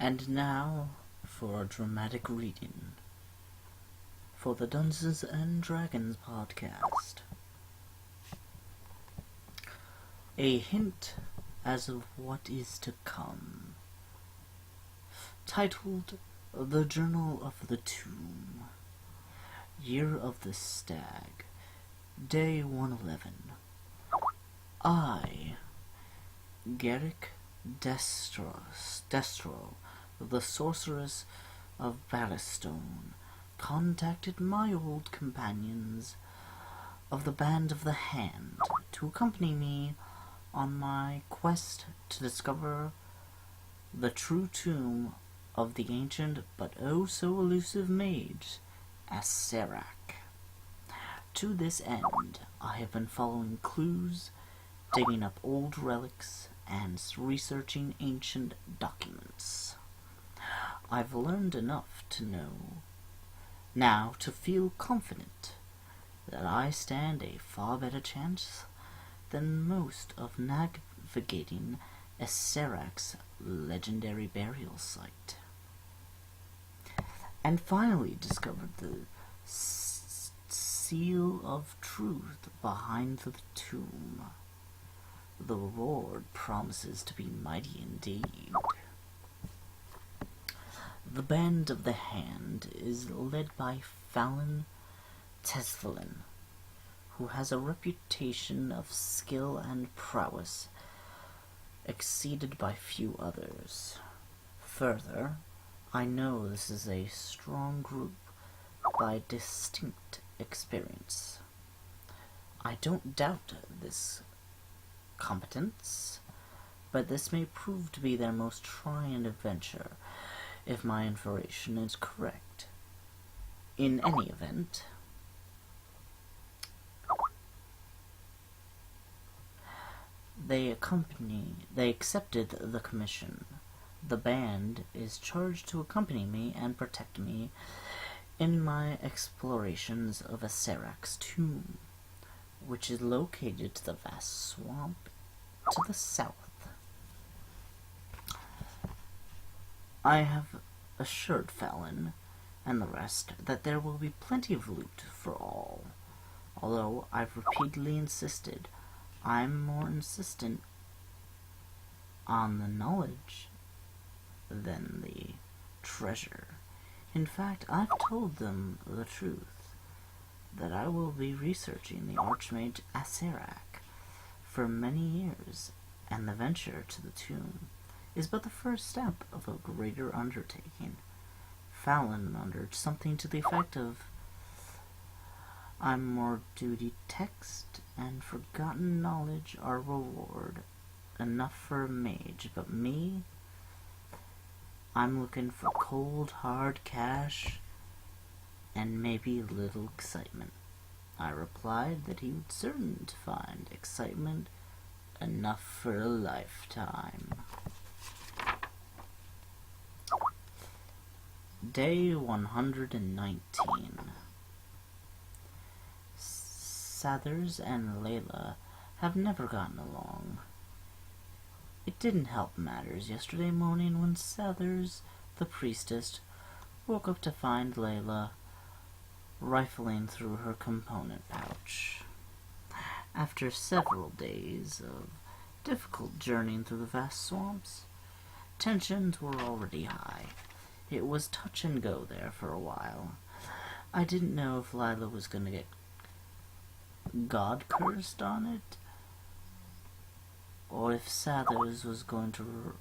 And now for a dramatic reading for the Dungeons and Dragons podcast. A hint as of what is to come. Titled The Journal of the Tomb. Year of the Stag. Day 111. I, Garrick Destro, the sorceress of Barristone, contacted my old companions of the Band of the Hand to accompany me on my quest to discover the true tomb of the ancient but oh so elusive mage, Acerak. To this end, I have been following clues, digging up old relics, and researching ancient documents. I've learned enough to know now to feel confident that I stand a far better chance than most of navigating Acerak's legendary burial site. And finally discovered the seal of truth behind the tomb. The reward promises to be mighty indeed. The Band of the Hand is led by Fallon Tesvalin, who has a reputation of skill and prowess exceeded by few others. Further, I know this is a strong group by distinct experience. I don't doubt this competence, but this may prove to be their most trying adventure, if my information is correct. In any event, they accepted the commission. The band is charged to accompany me and protect me in my explorations of Acerak's tomb, which is located to the vast swamp to the south. I have assured Fallon and the rest that there will be plenty of loot for all, although I've repeatedly insisted I'm more insistent on the knowledge than the treasure. In fact, I've told them the truth, that I will be researching the Archmage Acerak for many years, and the venture to the tomb is but the first step of a greater undertaking. Fallon muttered something to the effect of, "I'm more duty text and forgotten knowledge are reward enough for a mage, but me, I'm looking for cold, hard cash and maybe a little excitement." I replied that he would certain to find excitement enough for a lifetime. Day 119. Sathers and Layla have never gotten along. It didn't help matters yesterday morning when Sathers, the priestess, woke up to find Layla rifling through her component pouch. After several days of difficult journeying through the vast swamps, tensions were already high. It was touch and go there for a while. I didn't know if Lila was going to get God cursed on it, or if Sathers was going to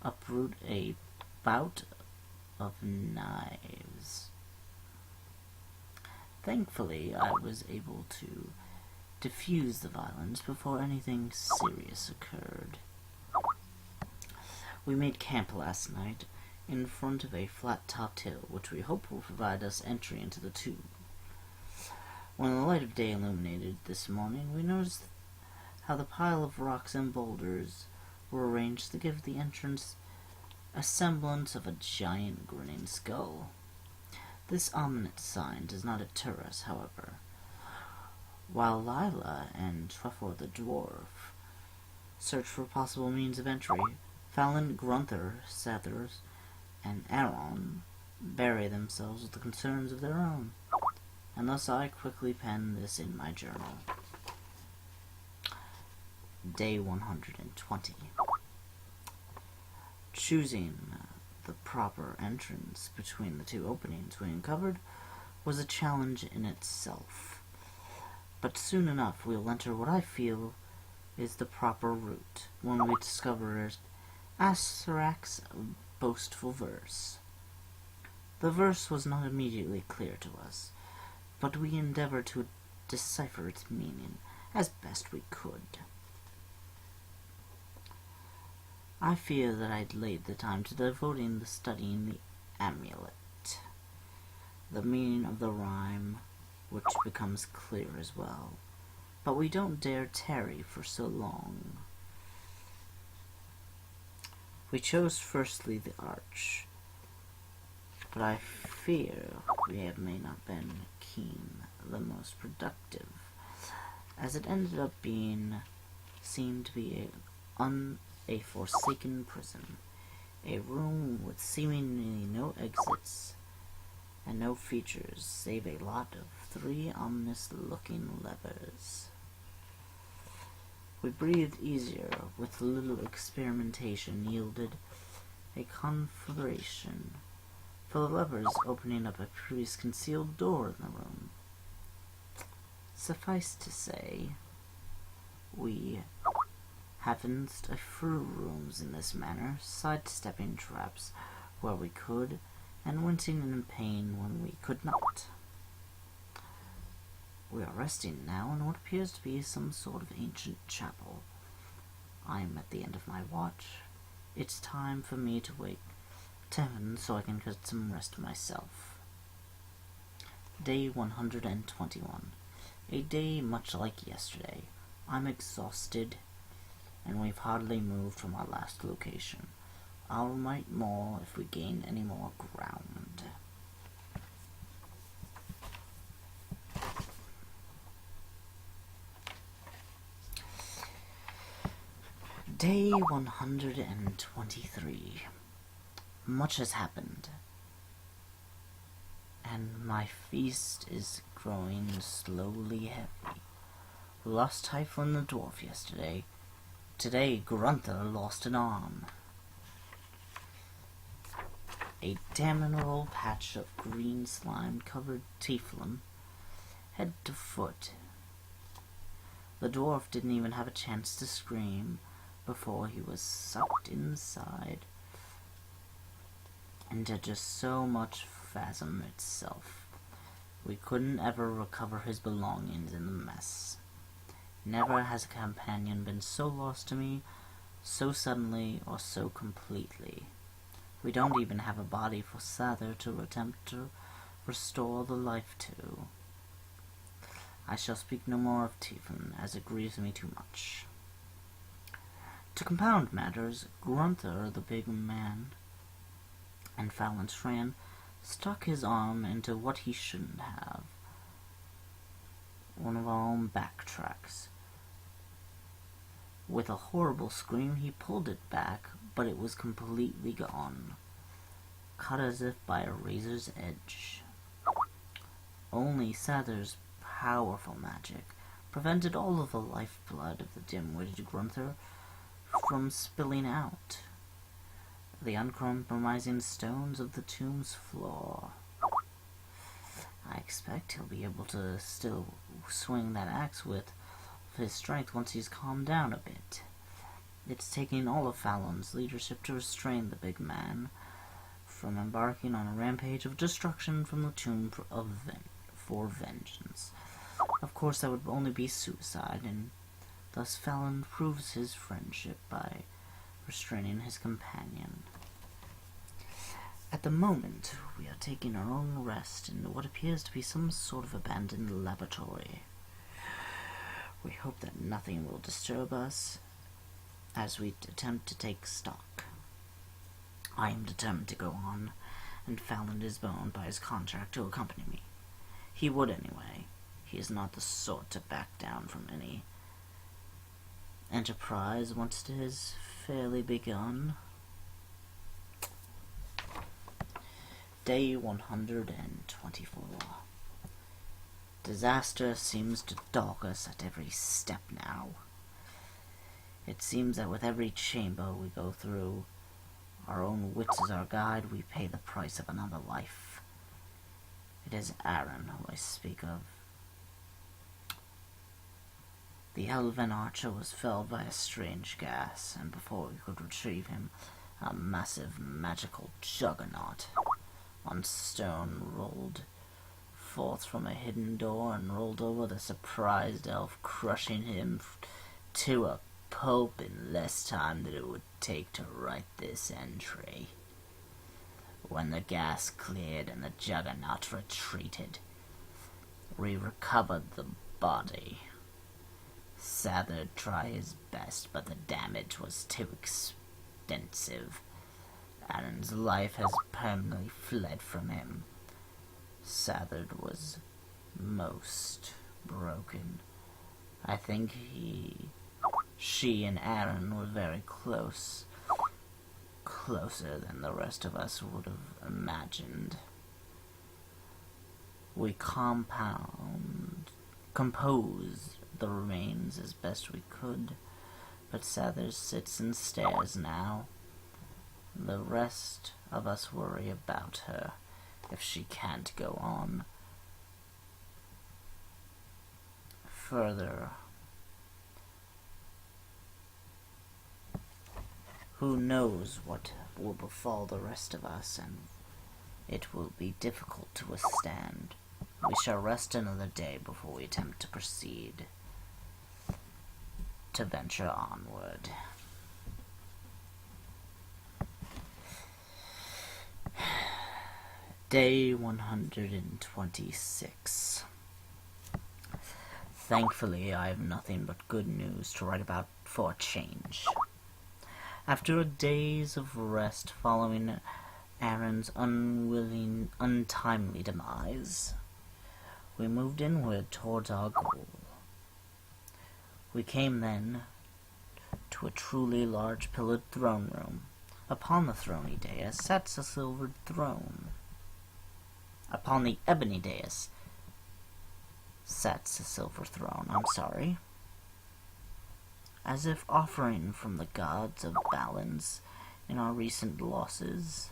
uproot a bout of knives. Thankfully, I was able to diffuse the violence before anything serious occurred. We made camp last night in front of a flat-topped hill, which we hope will provide us entry into the tomb. When the light of day illuminated this morning, we noticed how the pile of rocks and boulders were arranged to give the entrance a semblance of a giant grinning skull. This ominous sign does not deter us, however. While Lila and Trevor the dwarf search for possible means of entry, Fallon, Grunther, Sathers, and Aaron bury themselves with the concerns of their own. And thus I quickly pen this in my journal. Day 120. Choosing the proper entrance between the two openings we uncovered was a challenge in itself. But soon enough we'll enter what I feel is the proper route when we discover Asarak's boastful verse. The verse was not immediately clear to us, but we endeavored to decipher its meaning as best we could. I fear that I'd laid the time to devoting to studying the amulet, the meaning of the rhyme, which becomes clear as well. But we don't dare tarry for so long. We chose firstly the arch, but I fear we may not have been the most productive, as it ended up seemed to be a forsaken prison, a room with seemingly no exits and no features save a lot of 3 ominous-looking levers. We breathed easier with a little experimentation yielded a configuration for the levers opening up a previous concealed door in the room. Suffice to say, we happened through rooms in this manner, sidestepping traps where we could, and wincing in pain when we could not. We are resting now in what appears to be some sort of ancient chapel. I am at the end of my watch. It's time for me to wake Tevin so I can get some rest myself. Day 121. A day much like yesterday. I'm exhausted, and we've hardly moved from our last location. I'll write more if we gain any more ground. Day 123. Much has happened, and my feast is growing slowly heavy. We lost Typhon the dwarf yesterday. Today, Grunther lost an arm. A damnable patch of green slime covered Tieflin, head to foot. The dwarf didn't even have a chance to scream before he was sucked inside into just so much phasm itself. We couldn't ever recover his belongings in the mess. Never has a companion been so lost to me, so suddenly or so completely. We don't even have a body for Sather to attempt to restore the life to. I shall speak no more of Tiefin, as it grieves me too much. To compound matters, Grunther, the big man, and Fallon Shran stuck his arm into what he shouldn't have. One of our own backtracks. With a horrible scream, he pulled it back, but it was completely gone, cut as if by a razor's edge. Only Sather's powerful magic prevented all of the lifeblood of the dim-witted Grunther from spilling out. The uncompromising stones of the tomb's floor. I expect he'll be able to still swing that axe with his strength once he's calmed down a bit. It's taking all of Fallon's leadership to restrain the big man from embarking on a rampage of destruction from the tomb for vengeance. Of course, that would only be suicide, and thus Fallon proves his friendship by restraining his companion. At the moment, we are taking our own rest in what appears to be some sort of abandoned laboratory. We hope that nothing will disturb us as we attempt to take stock. I am determined to go on, and Fallon is bound by his contract to accompany me. He would anyway. He is not the sort to back down from any enterprise once it is fairly begun. Day 124. Disaster seems to dog us at every step now. It seems that with every chamber we go through, our own wits as our guide, we pay the price of another life. It is Aaron who I speak of. The elven archer was felled by a strange gas, and before we could retrieve him, a massive magical juggernaut on stone rolled forth from a hidden door and rolled over the surprised elf, crushing him to a pulp in less time than it would take to write this entry. When the gas cleared and the juggernaut retreated, we recovered the body. Sather tried his best, but the damage was too extensive. Aaron's life has permanently fled from him. Sather was most broken. I think she and Aaron were very close. Closer than the rest of us would have imagined. We composed the remains as best we could, but Sather sits and stares now. The rest of us worry about her if she can't go on. Further, who knows what will befall the rest of us, and it will be difficult to withstand. We shall rest another day before we attempt to proceed to venture onward. Day 126. Thankfully, I have nothing but good news to write about for a change. After a days of rest following Aaron's untimely demise, we moved inward towards our goal. We came then to a truly large pillared throne room. Upon the throney dais sat a silvered throne. Upon the ebony dais sat a silver throne, as if offering from the gods of balance in our recent losses.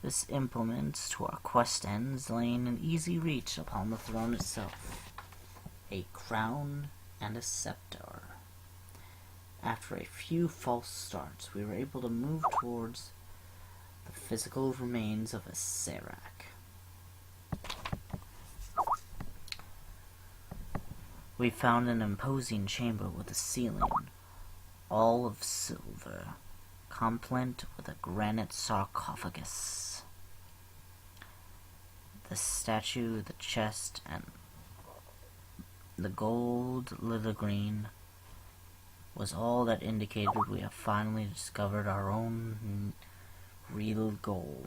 This implement to our quest ends lay in easy reach upon the throne itself, a crown and a scepter. After a few false starts, we were able to move towards the physical remains of a Serac. We found an imposing chamber with a ceiling, all of silver, complete with a granite sarcophagus. The statue, the chest, and the gold lilagreen was all that indicated we have finally discovered our own real goal.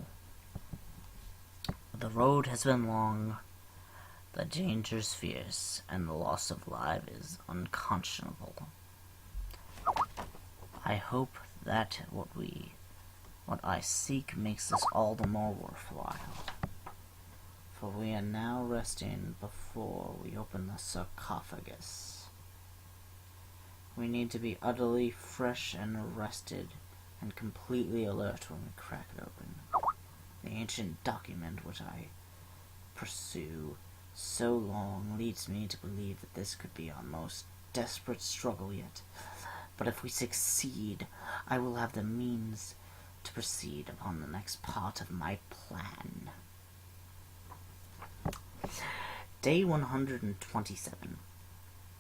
The road has been long, the dangers fierce, and the loss of life is unconscionable. I hope that what I seek makes this all the more worthwhile. For we are now resting before we open the sarcophagus. We need to be utterly fresh and rested and completely alert when we crack it open. The ancient document which I pursue so long leads me to believe that this could be our most desperate struggle yet. But if we succeed, I will have the means to proceed upon the next part of my plan. Day 127.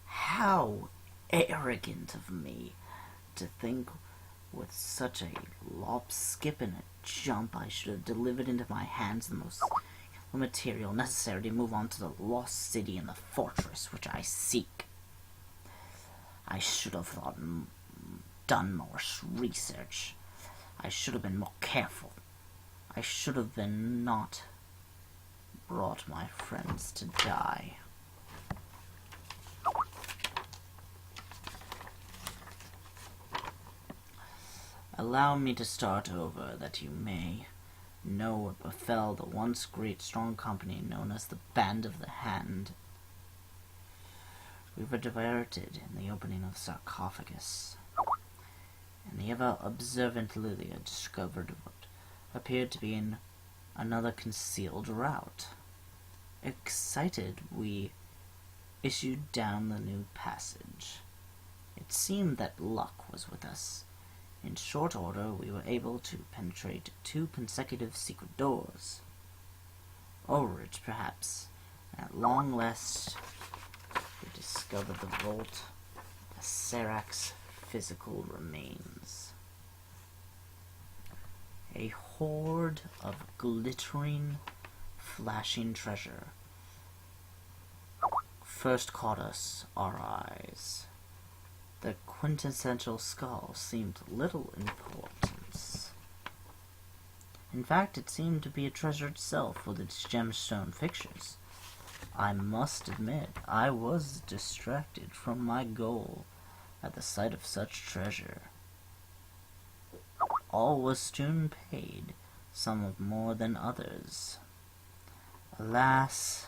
How arrogant of me to think with such a lop, skip, and a jump I should have delivered into my hands the most material necessary to move on to the lost city and the fortress which I seek. I should have done more research. I should have been more careful. I should have been not brought my friends to die. Allow me to start over that you may know what befell the once great strong company known as the Band of the Hand. We were diverted in the opening of the sarcophagus, and the ever-observant Lilia discovered what appeared to be another concealed route. Excited, we issued down the new passage. It seemed that luck was with us. In short order, we were able to penetrate 2 consecutive secret doors. Overreach, perhaps. At long last, we discovered the vault of Serac's physical remains. A hoard of glittering, flashing treasure first caught our eyes. The quintessential skull seemed little importance. In fact, it seemed to be a treasure itself with its gemstone fixtures. I must admit, I was distracted from my goal at the sight of such treasure. All was soon paid, some of more than others. Alas,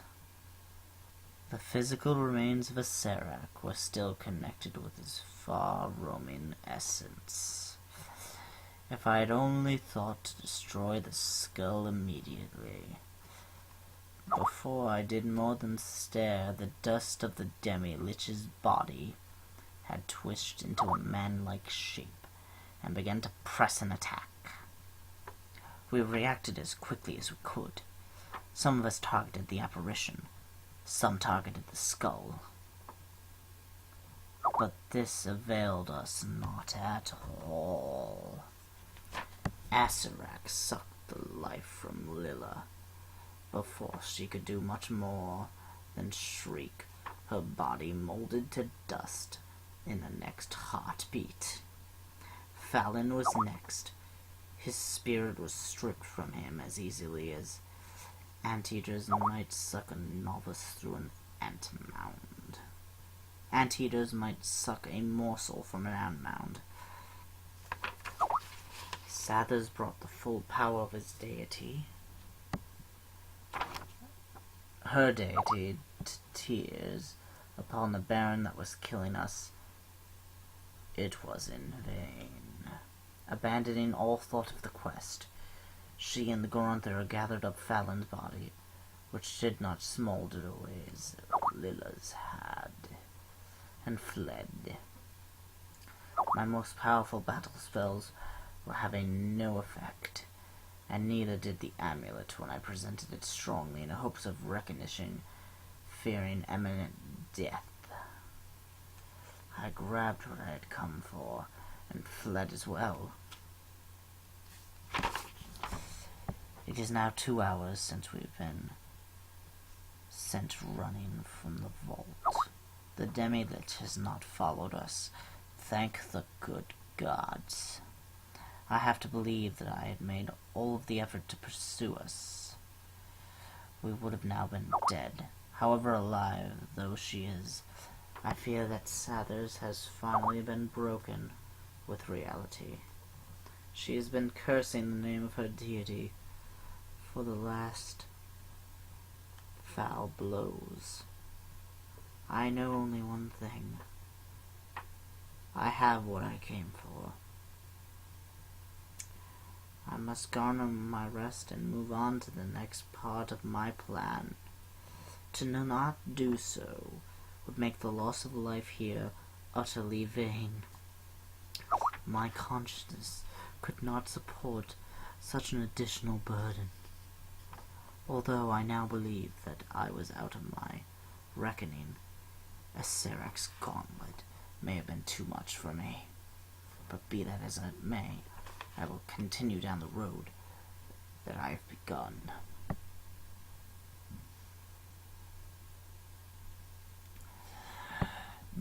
the physical remains of a Serac were still connected with his far-roaming essence. If I had only thought to destroy the skull immediately. Before I did more than stare, the dust of the demi-lich's body had twisted into a man-like shape and began to press an attack. We reacted as quickly as we could. Some of us targeted the apparition. Some targeted the skull. But this availed us not at all. Acerak sucked the life from Lila before she could do much more than shriek. Her body molded to dust in the next heartbeat. Fallon was next. His spirit was stripped from him as easily as anteaters might suck a novice through an ant mound. Anteaters might suck a morsel from an ant mound. Sathers brought the full power of his deity, her deity, to tears upon the baron that was killing us. It was in vain. Abandoning all thought of the quest, she and the Goronthar gathered up Fallon's body, which did not smolder away as Lila's had, and fled. My most powerful battle spells were having no effect, and neither did the amulet when I presented it strongly in hopes of recognition, fearing imminent death. I grabbed what I had come for, and fled as well. It is now 2 hours since we've been sent running from the vault. The demi-lich has not followed us. Thank the good gods. I have to believe that I had made all of the effort to pursue us. We would have now been dead. However alive though she is, I fear that Sathers has finally been broken with reality. She has been cursing the name of her deity for the last foul blows. I know only one thing. I have what I came for. I must garner my rest and move on to the next part of my plan. To not do so would make the loss of life here utterly vain. My consciousness could not support such an additional burden. Although I now believe that I was out of my reckoning, a Serac's gauntlet may have been too much for me. But be that as it may, I will continue down the road that I have begun.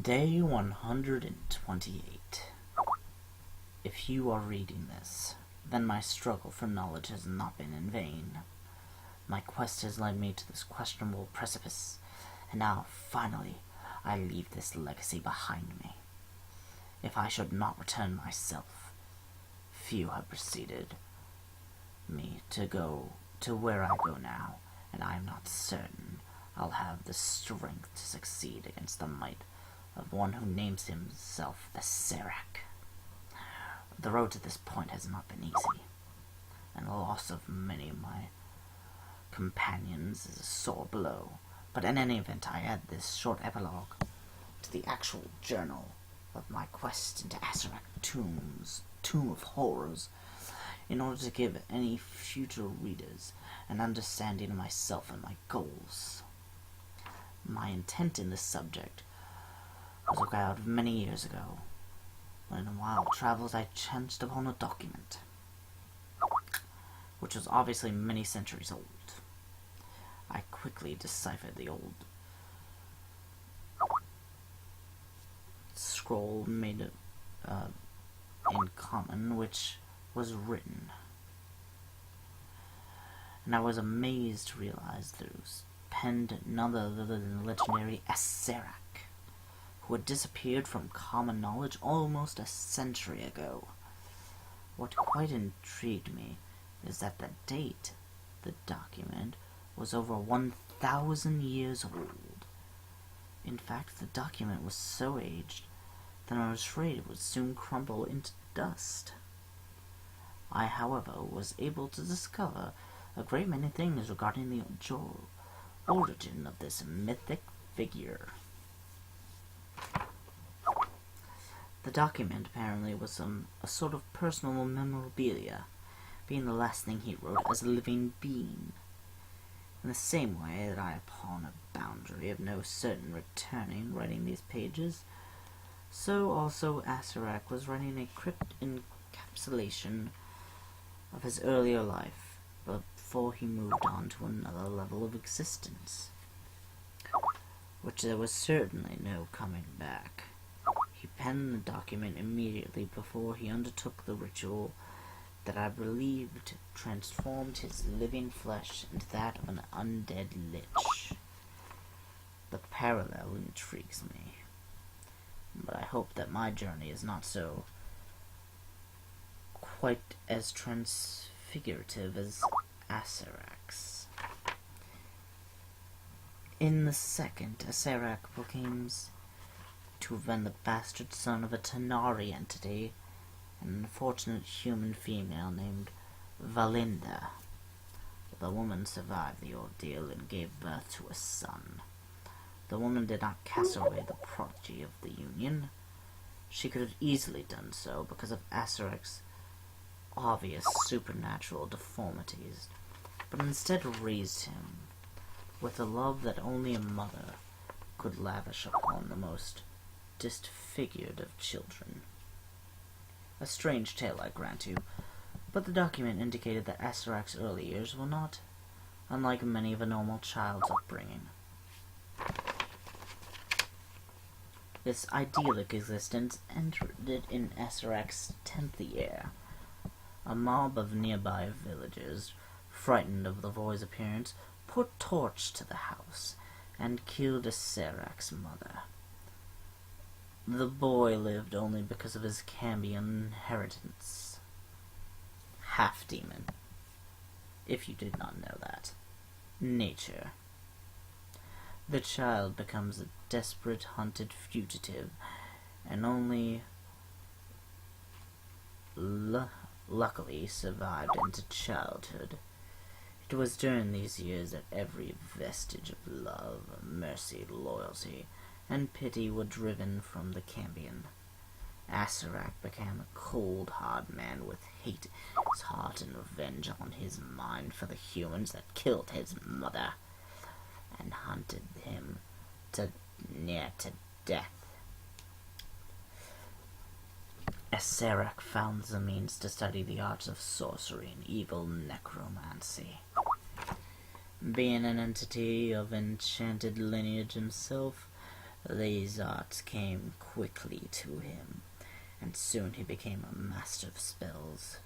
Day 128. If you are reading this, then my struggle for knowledge has not been in vain. My quest has led me to this questionable precipice, and now, finally, I leave this legacy behind me. If I should not return myself, few have preceded, me to go to where I go now, and I am not certain I'll have the strength to succeed against the might of one who names himself the Serac. The road to this point has not been easy, and the loss of many of my companions is a sore blow. But in any event, I add this short epilogue to the actual journal of my quest into Asarak Tomb of Horrors, in order to give any future readers an understanding of myself and my goals. My intent in this subject was worked out many years ago, when in wild travels I chanced upon a document, which was obviously many centuries old. I quickly deciphered the old scroll made in common, which was written, and I was amazed to realize that it was penned none other than the legendary Asarak, who had disappeared from common knowledge almost a century ago. What quite intrigued me is that the date of the document was over 1,000 years old. In fact, the document was so aged that I was afraid it would soon crumble into dust. I, however, was able to discover a great many things regarding the origin of this mythic figure. The document apparently was a sort of personal memorabilia, being the last thing he wrote as a living being. In the same way that I, upon a boundary of no certain returning, writing these pages, so also Asarak was writing a crypt encapsulation of his earlier life, before he moved on to another level of existence, which there was certainly no coming back. He penned the document immediately before he undertook the ritual that I believed transformed his living flesh into that of an undead lich. The parallel intrigues me, but I hope that my journey is not so quite as transfigurative as Asarak's. In the second, Asarak proclaims to have been the bastard son of a Tanari entity, an unfortunate human female named Valinda. The woman survived the ordeal and gave birth to a son. The woman did not cast away the prodigy of the union. She could have easily done so because of Asarak's obvious supernatural deformities, but instead raised him with a love that only a mother could lavish upon the most disfigured of children. A strange tale, I grant you, but the document indicated that Asarak's early years were not unlike many of a normal child's upbringing. This idyllic existence ended in Asarak's 10th year. A mob of nearby villagers, frightened of the boy's appearance, put torch to the house and killed Asarak's mother. The boy lived only because of his Cambion inheritance. Half-demon, if you did not know that. Nature. The child becomes a desperate, hunted fugitive, and only luckily survived into childhood. It was during these years that every vestige of love, mercy, loyalty, and pity were driven from the Cambion. Asarak became a cold, hard man with hate in his heart and revenge on his mind for the humans that killed his mother and hunted him near to death. Asarak found the means to study the arts of sorcery and evil necromancy. Being an entity of enchanted lineage himself, these arts came quickly to him, and soon he became a master of spells.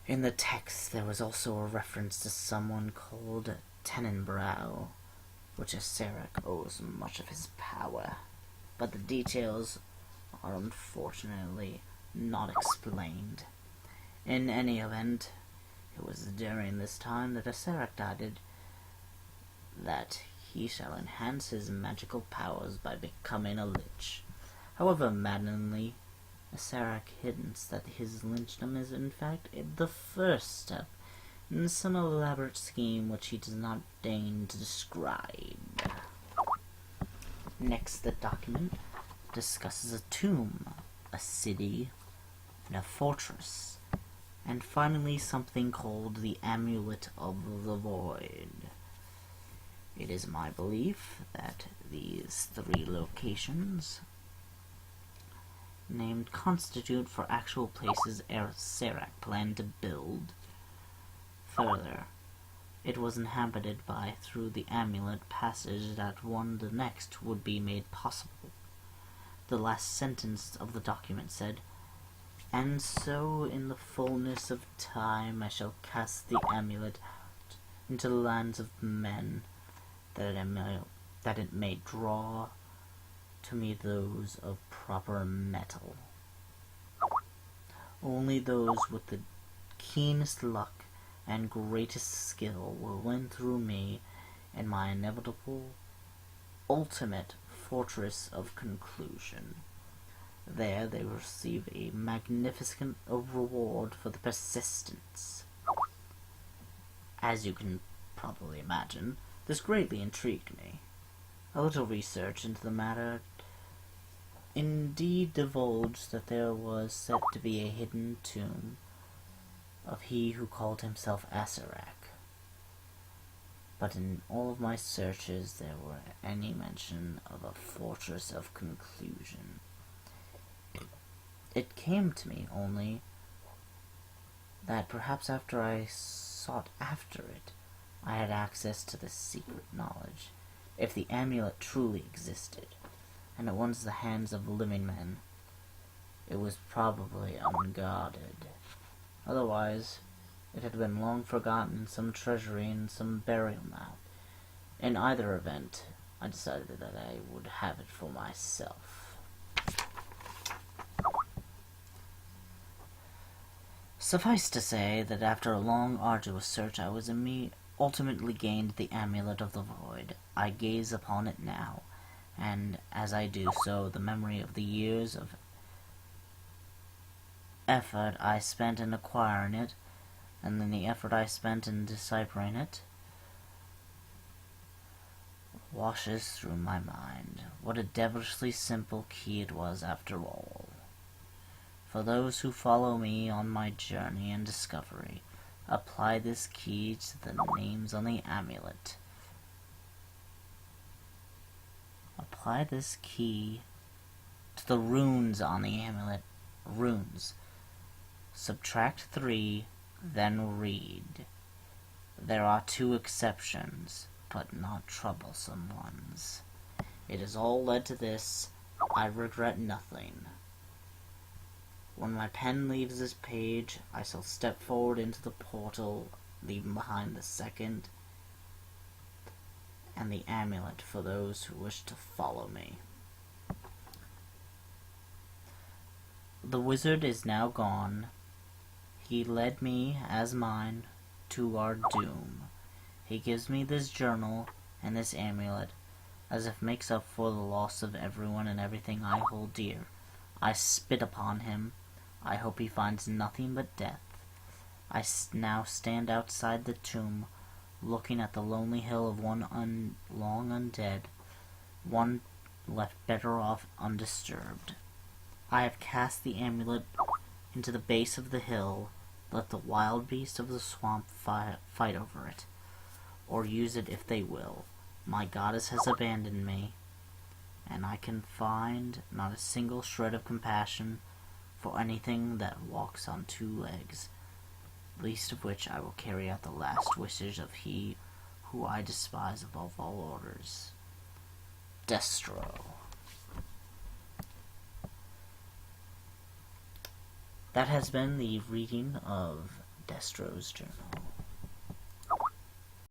In the text there was also a reference to someone called Tenenbrow, which Asarak owes much of his power, but the details are unfortunately not explained. In any event, it was during this time that Asarak decided that he shall enhance his magical powers by becoming a lich. However maddeningly, Asarak hints that his lynchdom is in fact the first step in some elaborate scheme which he does not deign to describe. Next, the document discusses a tomb, a city, and a fortress, and finally something called the Amulet of the Void. It is my belief that these three locations named constitute for actual places Asarak planned to build. Further, it was inhabited by through the amulet passage that one the next would be made possible. The last sentence of the document said, "And so in the fullness of time I shall cast the amulet out into the lands of men, that it may draw to me those of proper metal. Only those with the keenest luck and greatest skill will win through me in my inevitable, ultimate fortress of conclusion. There they will receive a magnificent reward for the persistence." As you can probably imagine, this greatly intrigued me. A little research into the matter indeed divulged that there was said to be a hidden tomb of he who called himself Asarak. But in all of my searches there were any mention of a fortress of conclusion. It came to me only that perhaps after I sought after it, I had access to this secret knowledge. If the amulet truly existed, and it was in the hands of living men, it was probably unguarded. Otherwise, it had been long forgotten in some treasury in some burial mound. In either event, I decided that I would have it for myself. Suffice to say that after a long, arduous search, I was ultimately gained the Amulet of the Void. I gaze upon it now, and as I do so, the memory of the years of effort I spent in acquiring it, and then the effort I spent in deciphering it, washes through my mind. What a devilishly simple key it was after all. For those who follow me on my journey and discovery, apply this key to the names on the amulet. Apply this key to the runes on the amulet. Runes. Subtract 3, then read. There are 2 exceptions, but not troublesome ones. It has all led to this. I regret nothing. When my pen leaves this page, I shall step forward into the portal, leaving behind the second and the amulet for those who wish to follow me. The wizard is now gone. He led me, as mine, to our doom. He gives me this journal and this amulet, as if makes up for the loss of everyone and everything I hold dear. I spit upon him. I hope he finds nothing but death. I now stand outside the tomb, looking at the lonely hill of one long undead, one left better off undisturbed. I have cast the amulet into the base of the hill. Let the wild beasts of the swamp fight over it, or use it if they will. My goddess has abandoned me, and I can find not a single shred of compassion for anything that walks on 2 legs, least of which I will carry out the last wishes of he who I despise above all orders, Destro. That has been the reading of Destro's journal.